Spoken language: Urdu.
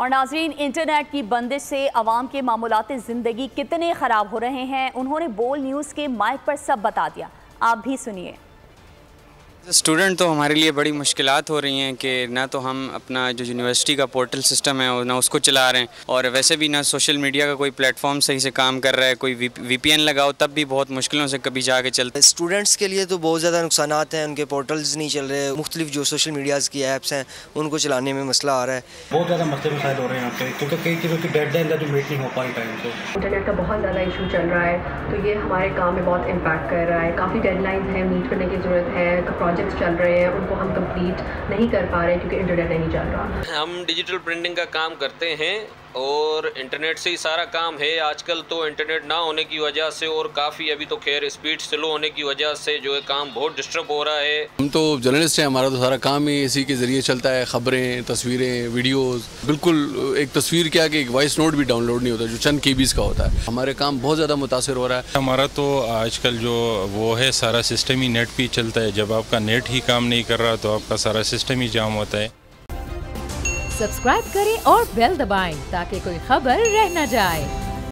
اور ناظرین، انٹرنیٹ کی بندش سے عوام کے معمولات زندگی کتنے خراب ہو رہے ہیں انہوں نے بول نیوز کے مائک پر سب بتا دیا، آپ بھی سنیے۔ اسٹوڈنٹ تو ہمارے لیے بڑی مشکلات ہو رہی ہیں کہ نہ تو ہم اپنا جو یونیورسٹی کا پورٹل سسٹم ہے نہ اس کو چلا رہے ہیں، اور ویسے بھی نہ سوشل میڈیا کا کوئی پلیٹ فارم صحیح سے کام کر رہا ہے، کوئی وی پی این لگاؤ تب بھی بہت مشکلوں سے کبھی جا کے چلتا ہے۔ اسٹوڈنٹس کے لیے تو بہت زیادہ نقصانات ہیں، ان کے پورٹلز نہیں چل رہے، مختلف جو سوشل میڈیاز کی ایپس ہیں ان کو چلانے میں مسئلہ آ رہا ہے۔ بہت زیادہ مسئلے مسائل ہو رہے ہیں یہاں پہ، کیونکہ کئی چیزوں کی ڈیڈ لائن جو میٹ نہیں ہو پا رہی ٹائم سے۔ انٹرنیٹ کا بہت زیادہ ایشو چل رہا ہے، تو یہ ہمارے کام میں بہت امپیکٹ کر رہا ہے۔ کافی ڈیڈ لائنز ہیں، میٹ کرنے کی ضرورت ہے، پروجیکٹس چل رہے ہیں ان کو ہم کمپلیٹ نہیں کر پا رہے کیونکہ انٹرنیٹ نہیں چل رہا۔ ہم ڈیجیٹل پرنٹنگ کا کام کرتے ہیں اور انٹرنیٹ سے ہی سارا کام ہے آج کل، تو انٹرنیٹ نہ ہونے کی وجہ سے اور کافی ابھی تو خیر اسپیڈ سلو ہونے کی وجہ سے جو ہے کام بہت ڈسٹرب ہو رہا ہے۔ ہم تو جرنلسٹ ہیں، ہمارا تو سارا کام ہی اسی کے ذریعے چلتا ہے، خبریں، تصویریں، ویڈیوز، بالکل ایک تصویر کیا کہ ایک وائس نوٹ بھی ڈاؤن لوڈ نہیں ہوتا جو چند کے بیز کا ہوتا ہے۔ ہمارے کام بہت زیادہ متاثر ہو رہا ہے۔ ہمارا تو آج کل جو وہ ہے سارا سسٹم ہی نیٹ پہ چلتا ہے، جب آپ کا نیٹ ہی کام نہیں کر رہا تو آپ کا سارا سسٹم ہی جام ہوتا ہے۔ سبسکرائب کریں اور بیل دبائیں تاکہ کوئی خبر رہ نہ جائے۔